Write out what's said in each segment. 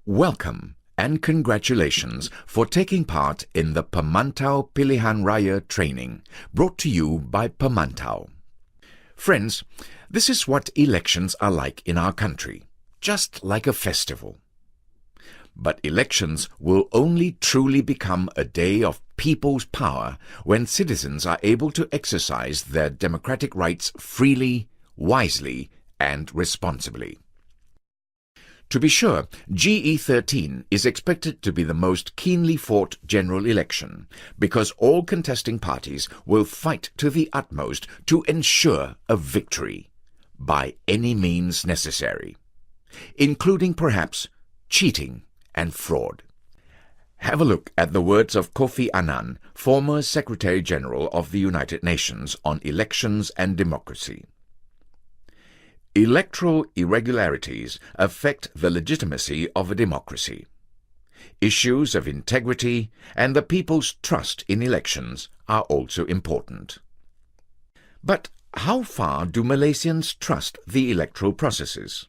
Welcome and congratulations for taking part in the Pemantau Pilihan Raya training brought to you by Pemantau. Friends, this is what elections are like in our country, just like a festival. But elections will only truly become a day of people's power when citizens are able to exercise their democratic rights freely, wisely, and responsibly. To be sure, GE13 is expected to be the most keenly fought general election because all contesting parties will fight to the utmost to ensure a victory, by any means necessary, including perhaps cheating and fraud. Have a look at the words of Kofi Annan, former Secretary General of the United Nations on elections and democracy. Electoral irregularities affect the legitimacy of a democracy. Issues of integrity and the people's trust in elections are also important. But how far do Malaysians trust the electoral processes?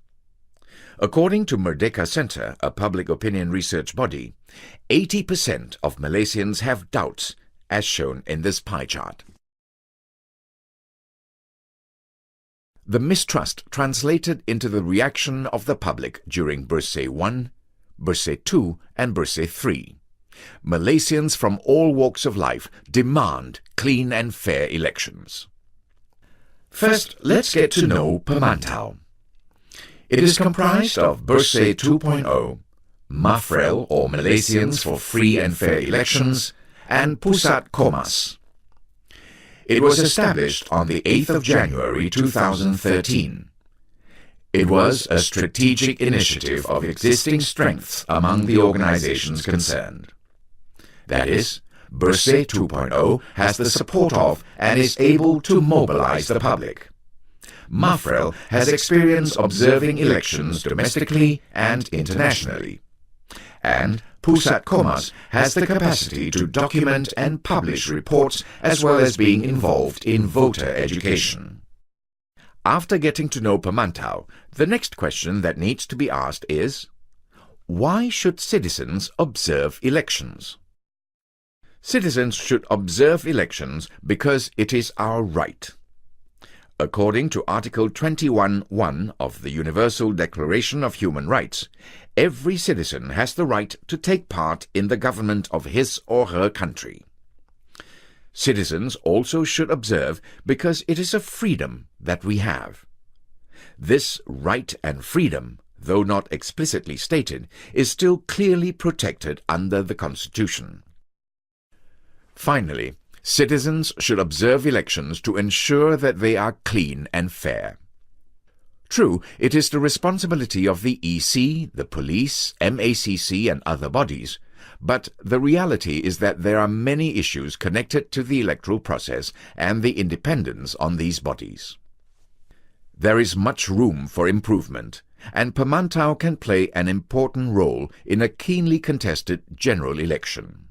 According to Merdeka Center, a public opinion research body, 80% of Malaysians have doubts, as shown in this pie chart. The mistrust translated into the reaction of the public during Bersih 1, Bersih 2 and Bersih 3. Malaysians from all walks of life demand clean and fair elections. First, let's get to know Pemantau. It is comprised of Bersih 2.0, Mafrel or Malaysians for Free and Fair Elections, and Pusat Komas. It was established on the 8th of January 2013. It was a strategic initiative of existing strengths among the organizations concerned. That is, Bersih 2.0 has the support of and is able to mobilize the public. Mafrel has experience observing elections domestically and internationally. And Pusat Komas has the capacity to document and publish reports as well as being involved in voter education. After getting to know Pemantau, the next question that needs to be asked is, why should citizens observe elections? Citizens should observe elections because it is our right. According to Article 21(1) of the Universal Declaration of Human Rights, every citizen has the right to take part in the government of his or her country. Citizens also should observe because it is a freedom that we have. This right and freedom, though not explicitly stated, is still clearly protected under the Constitution. Finally, citizens should observe elections to ensure that they are clean and fair. True, it is the responsibility of the EC, the police, MACC and other bodies, but the reality is that there are many issues connected to the electoral process and the independence on these bodies. There is much room for improvement, and Pemantau can play an important role in a keenly contested general election.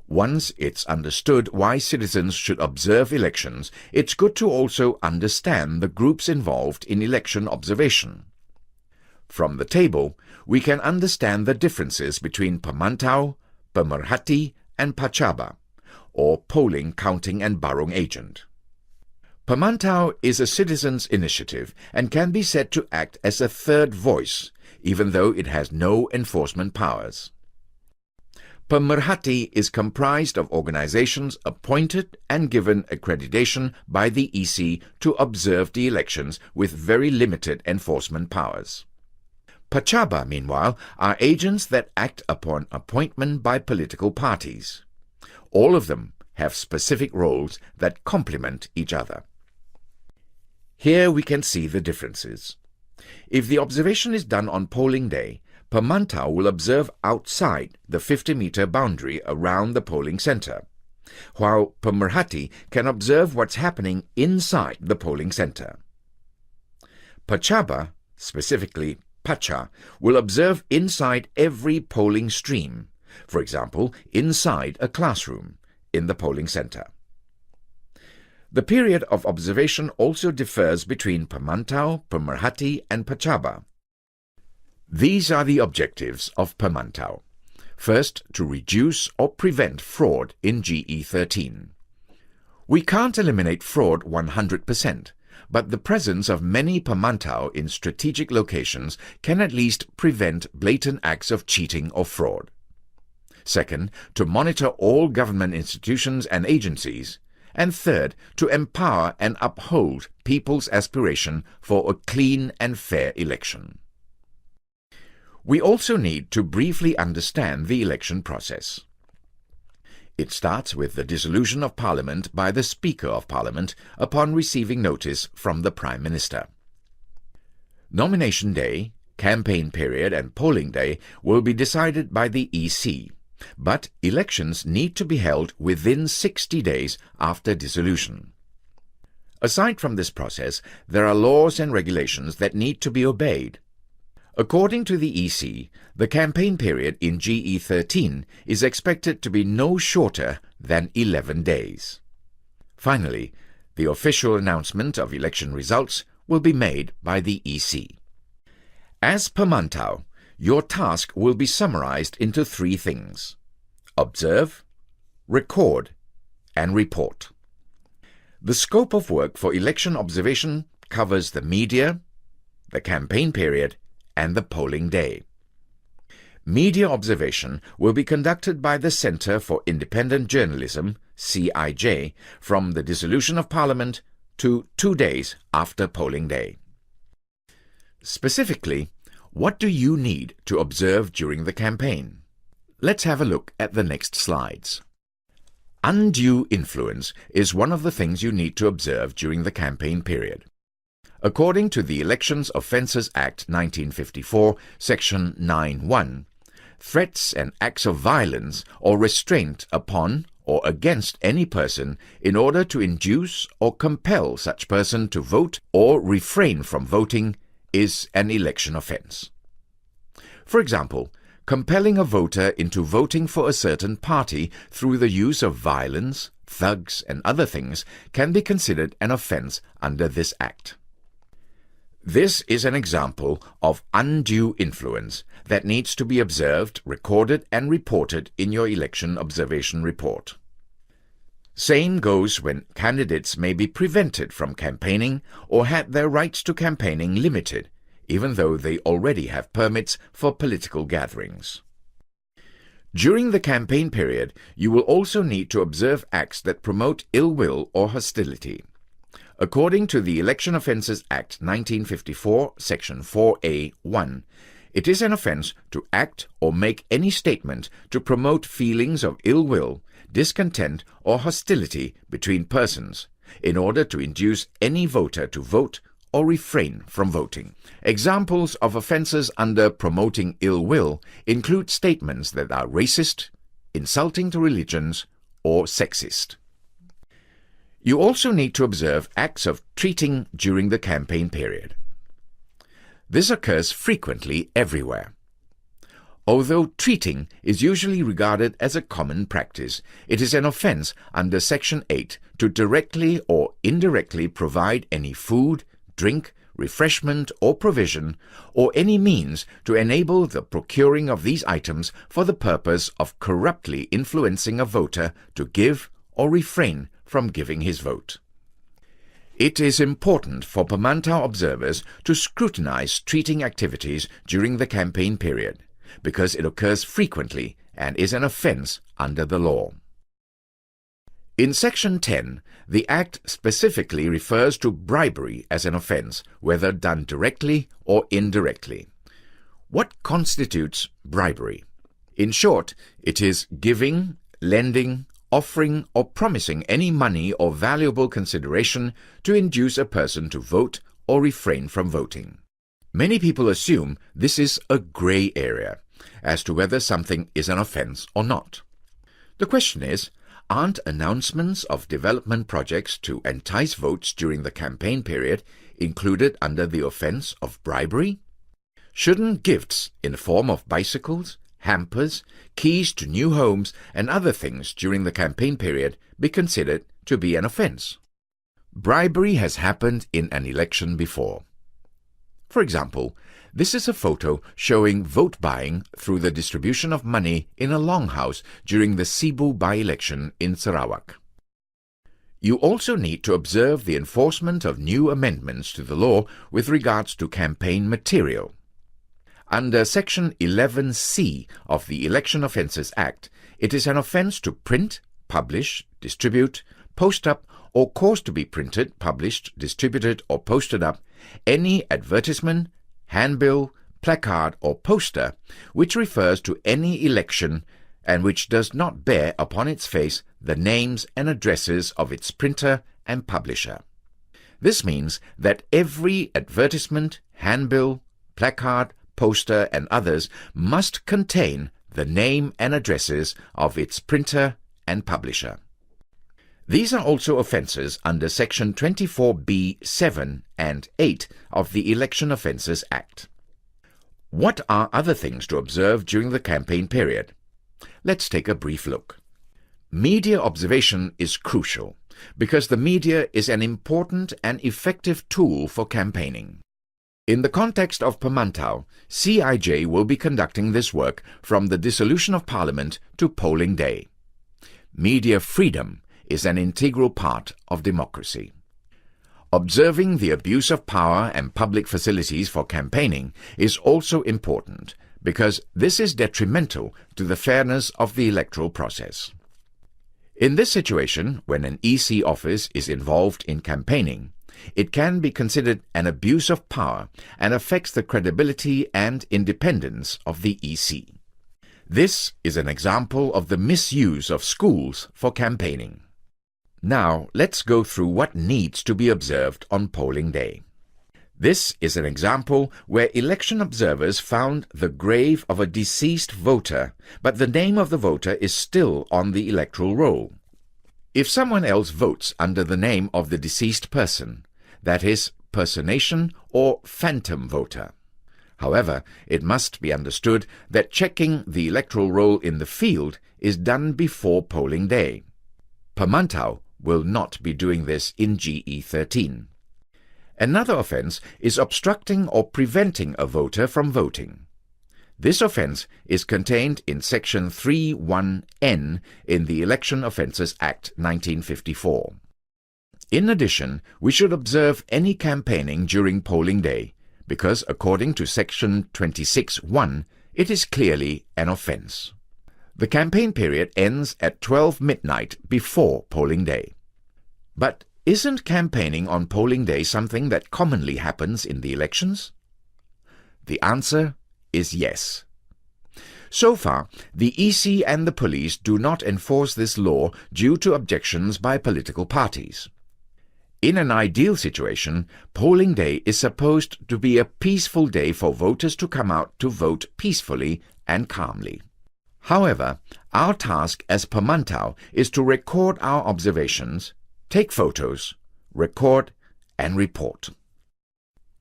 Once it's understood why citizens should observe elections, it's good to also understand the groups involved in election observation. From the table, we can understand the differences between Pemantau, Pemerhati, and Pachaba, or polling, counting and barung agent. Pemantau is a citizens' initiative and can be said to act as a third voice, even though it has no enforcement powers. Pemerhati is comprised of organizations appointed and given accreditation by the EC to observe the elections with very limited enforcement powers. Pachaba, meanwhile, are agents that act upon appointment by political parties. All of them have specific roles that complement each other. Here we can see the differences. If the observation is done on polling day, Pemantau will observe outside the 50-meter boundary around the polling center, while Pemerhati can observe what's happening inside the polling center. Pachaba, specifically Pacha, will observe inside every polling stream, for example, inside a classroom, in the polling center. The period of observation also differs between Pemantau, Pemerhati and Pachaba. These are the objectives of Pemantau. First, to reduce or prevent fraud in GE13. We can't eliminate fraud 100%, but the presence of many Pemantau in strategic locations can at least prevent blatant acts of cheating or fraud. Second, to monitor all government institutions and agencies. And third, to empower and uphold people's aspiration for a clean and fair election. We also need to briefly understand the election process. It starts with the dissolution of Parliament by the Speaker of Parliament upon receiving notice from the Prime Minister. Nomination day, campaign period and polling day will be decided by the EC, but elections need to be held within 60 days after dissolution. Aside from this process, there are laws and regulations that need to be obeyed. According to the EC, the campaign period in GE13 is expected to be no shorter than 11 days. Finally, the official announcement of election results will be made by the EC. As Pemantau, your task will be summarized into 3 things: observe, record, and report. The scope of work for election observation covers the media, the campaign period, and the polling day. Media observation will be conducted by the Centre for Independent Journalism, CIJ, from the dissolution of Parliament to 2 days after polling day. Specifically, what do you need to observe during the campaign? Let's have a look at the next slides. Undue influence is one of the things you need to observe during the campaign period. According to the Elections Offences Act 1954, Section 9(1), threats and acts of violence or restraint upon or against any person in order to induce or compel such person to vote or refrain from voting is an election offence. For example, compelling a voter into voting for a certain party through the use of violence, thugs, and other things can be considered an offence under this Act. This is an example of undue influence that needs to be observed, recorded, and reported in your election observation report. Same goes when candidates may be prevented from campaigning or had their rights to campaigning limited, even though they already have permits for political gatherings. During the campaign period, you will also need to observe acts that promote ill will or hostility. According to the Election Offences Act 1954, Section 4A(1), it is an offence to act or make any statement to promote feelings of ill will, discontent or hostility between persons, in order to induce any voter to vote or refrain from voting. Examples of offences under promoting ill will include statements that are racist, insulting to religions, or sexist. You also need to observe acts of treating during the campaign period. This occurs frequently everywhere. Although treating is usually regarded as a common practice, it is an offence under Section 8 to directly or indirectly provide any food, drink, refreshment or provision, or any means to enable the procuring of these items for the purpose of corruptly influencing a voter to give or refrain from giving his vote. It is important for Pemantau observers to scrutinize treating activities during the campaign period, because it occurs frequently and is an offence under the law. In Section 10, the Act specifically refers to bribery as an offence, whether done directly or indirectly. What constitutes bribery? In short, it is giving, lending, offering or promising any money or valuable consideration to induce a person to vote or refrain from voting. Many people assume this is a grey area as to whether something is an offence or not. The question is, aren't announcements of development projects to entice votes during the campaign period included under the offence of bribery? Shouldn't gifts in the form of bicycles, hampers, keys to new homes, and other things during the campaign period be considered to be an offence? Bribery has happened in an election before. For example, this is a photo showing vote buying through the distribution of money in a longhouse during the Cebu by-election in Sarawak. You also need to observe the enforcement of new amendments to the law with regards to campaign material. Under Section 11C of the Election Offences Act, it is an offence to print, publish, distribute, post up, or cause to be printed, published, distributed, or posted up any advertisement, handbill, placard, or poster which refers to any election and which does not bear upon its face the names and addresses of its printer and publisher. This means that every advertisement, handbill, placard, poster, and others must contain the name and addresses of its printer and publisher. These are also offences under Section 24B(7) and 8 of the Election Offences Act. What are other things to observe during the campaign period? Let's take a brief look. Media observation is crucial because the media is an important and effective tool for campaigning. In the context of Pemantau, CIJ will be conducting this work from the dissolution of Parliament to polling day. Media freedom is an integral part of democracy. Observing the abuse of power and public facilities for campaigning is also important because this is detrimental to the fairness of the electoral process. In this situation, when an EC office is involved in campaigning, it can be considered an abuse of power and affects the credibility and independence of the EC. This is an example of the misuse of schools for campaigning. Now, let's go through what needs to be observed on polling day. This is an example where election observers found the grave of a deceased voter, but the name of the voter is still on the electoral roll. If someone else votes under the name of the deceased person, that is personation or phantom voter. However, it must be understood that checking the electoral roll in the field is done before polling day. Pemantau will not be doing this in GE13. Another offence is obstructing or preventing a voter from voting. This offence is contained in Section 3(1)(n) in the Election Offences Act 1954. In addition, we should observe any campaigning during polling day because, according to Section 26(1), it is clearly an offence. The campaign period ends at 12 midnight before polling day. But isn't campaigning on polling day something that commonly happens in the elections? The answer is yes. So far, the EC and the police do not enforce this law due to objections by political parties. In an ideal situation, polling day is supposed to be a peaceful day for voters to come out to vote peacefully and calmly. However, our task as Pemantau is to record our observations, take photos, record, and report.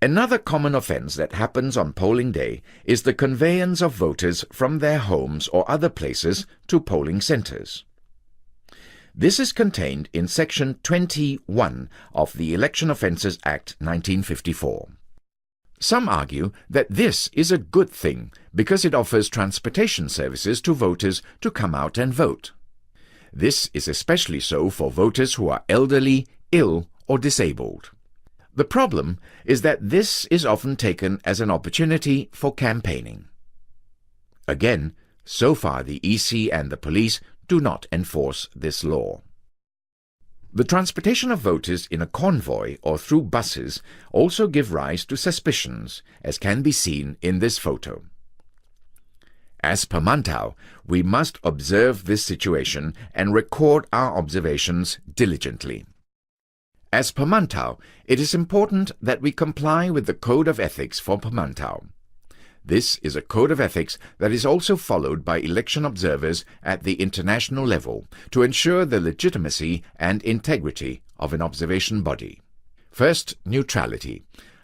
Another common offence that happens on polling day is the conveyance of voters from their homes or other places to polling centres. This is contained in Section 21 of the Election Offences Act 1954. Some argue that this is a good thing because it offers transportation services to voters to come out and vote. This is especially so for voters who are elderly, ill, or disabled. The problem is that this is often taken as an opportunity for campaigning. Again, so far the EC and the police do not enforce this law. The transportation of voters in a convoy or through buses also give rise to suspicions, as can be seen in this photo. As Pemantau, we must observe this situation and record our observations diligently. As Pemantau, it is important that we comply with the Code of Ethics for Pemantau. This is a code of ethics that is also followed by election observers at the international level to ensure the legitimacy and integrity of an observation body. First, neutrality.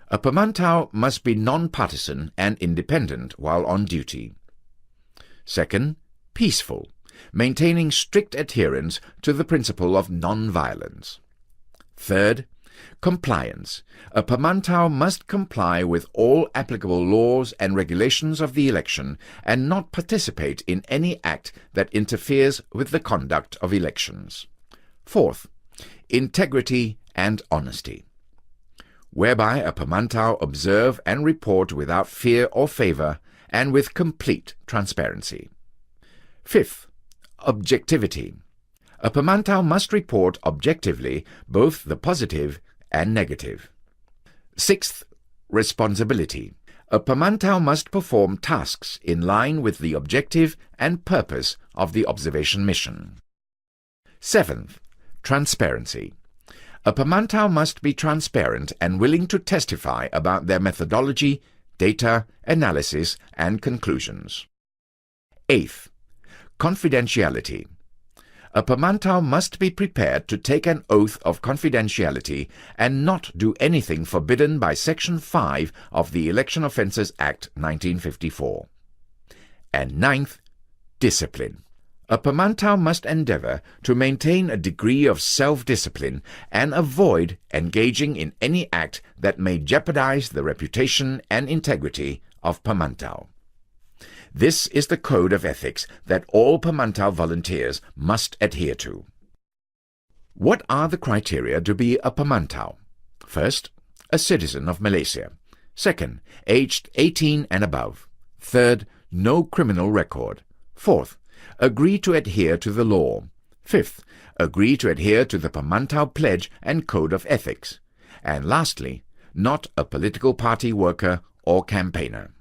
A Pemantau must be non-partisan and independent while on duty. Second, peaceful, maintaining strict adherence to the principle of non-violence. Third, Compliance. A Pemantau must comply with all applicable laws and regulations of the election and not participate in any act that interferes with the conduct of elections. Fourth, integrity and honesty, whereby a Pemantau observe and report without fear or favour and with complete transparency. Fifth, objectivity. A Pemantau must report objectively both the positive and negative. Sixth, responsibility. A Pemantau must perform tasks in line with the objective and purpose of the observation mission. Seventh, transparency. A Pemantau must be transparent and willing to testify about their methodology, data, analysis, and conclusions. Eighth, confidentiality. A Pemantau must be prepared to take an oath of confidentiality and not do anything forbidden by Section 5 of the Election Offences Act 1954. And ninth, discipline. A Pemantau must endeavour to maintain a degree of self-discipline and avoid engaging in any act that may jeopardize the reputation and integrity of Pemantau. This is the code of ethics that all Pemantau volunteers must adhere to. What are the criteria to be a Pemantau? First, a citizen of Malaysia. Second, aged 18 and above. Third, no criminal record. Fourth, agree to adhere to the law. Fifth, agree to adhere to the Pemantau Pledge and Code of Ethics. And lastly, not a political party worker or campaigner.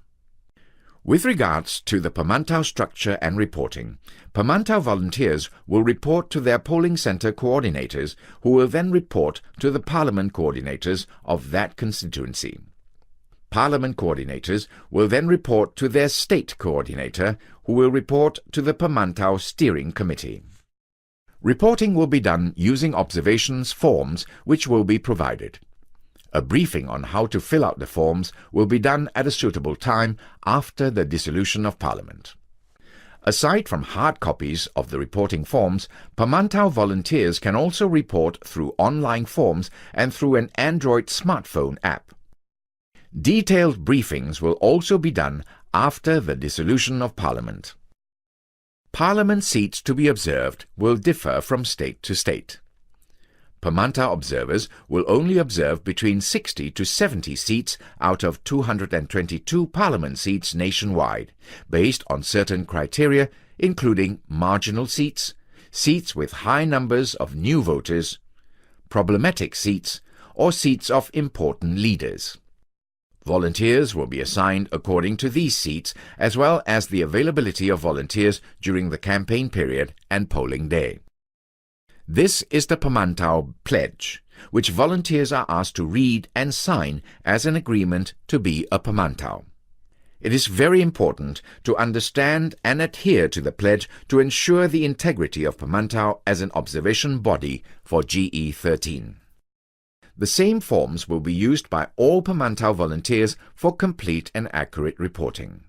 With regards to the Pemantau structure and reporting, Pemantau volunteers will report to their polling centre coordinators, who will then report to the Parliament coordinators of that constituency. Parliament coordinators will then report to their state coordinator, who will report to the Pemantau Steering Committee. Reporting will be done using observations forms which will be provided. A briefing on how to fill out the forms will be done at a suitable time after the dissolution of Parliament. Aside from hard copies of the reporting forms, Pemantau volunteers can also report through online forms and through an Android smartphone app. Detailed briefings will also be done after the dissolution of Parliament. Parliament seats to be observed will differ from state to state. Pemantau observers will only observe between 60 to 70 seats out of 222 Parliament seats nationwide, based on certain criteria including marginal seats, seats with high numbers of new voters, problematic seats, or seats of important leaders. Volunteers will be assigned according to these seats, as well as the availability of volunteers during the campaign period and polling day. This is the Pemantau Pledge, which volunteers are asked to read and sign as an agreement to be a Pemantau. It is very important to understand and adhere to the pledge to ensure the integrity of Pemantau as an observation body for GE13. The same forms will be used by all Pemantau volunteers for complete and accurate reporting.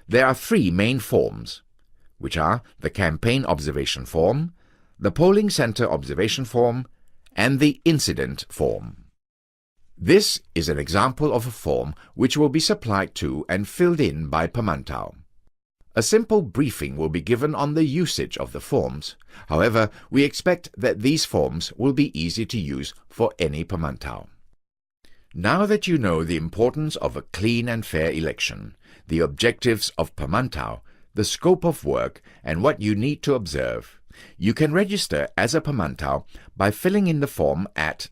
There are three main forms, which are the Campaign Observation Form, the Polling Centre Observation Form, and the Incident Form. This is an example of a form which will be supplied to and filled in by Pemantau. A simple briefing will be given on the usage of the forms. However, we expect that these forms will be easy to use for any Pemantau. Now that you know the importance of a clean and fair election, the objectives of Pemantau, the scope of work, and what you need to observe, you can register as a Pemantau by filling in the form at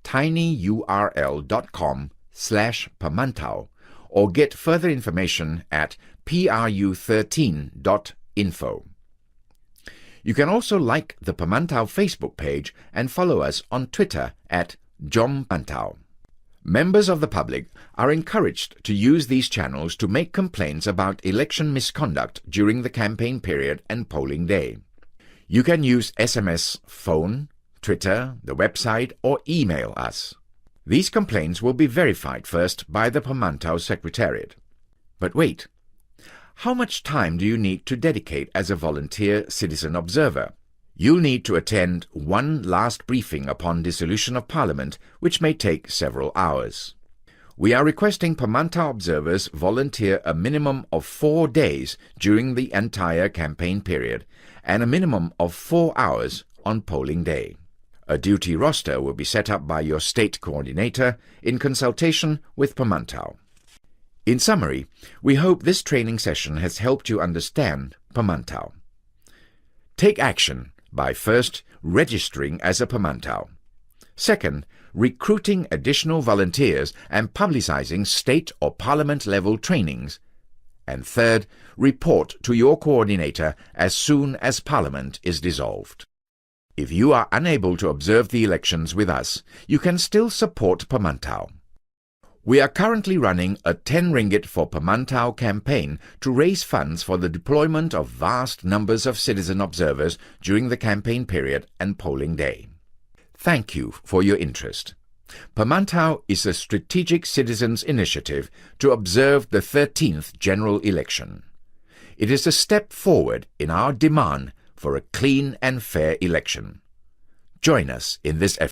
tinyurl.com/Pemantau or get further information at pru13.info. You can also like the Pemantau Facebook page and follow us on Twitter at Jom Pemantau. Members of the public are encouraged to use these channels to make complaints about election misconduct during the campaign period and polling day. You can use SMS, phone, Twitter, the website, or email us. These complaints will be verified first by the Pemantau Secretariat. But wait, how much time do you need to dedicate as a volunteer citizen observer? You'll need to attend one last briefing upon dissolution of Parliament, which may take several hours. We are requesting Pemantau observers volunteer a minimum of 4 days during the entire campaign period and a minimum of 4 hours on polling day. A duty roster will be set up by your state coordinator in consultation with Pemantau. In summary, we hope this training session has helped you understand Pemantau. Take action by first registering as a Pemantau. Second, recruiting additional volunteers and publicizing state or parliament-level trainings. And third, report to your coordinator as soon as Parliament is dissolved. If you are unable to observe the elections with us, you can still support Pemantau. We are currently running a 10 ringgit for Pemantau campaign to raise funds for the deployment of vast numbers of citizen observers during the campaign period and polling day. Thank you for your interest. Pemantau is a strategic citizens' initiative to observe the 13th general election. It is a step forward in our demand for a clean and fair election. Join us in this effort.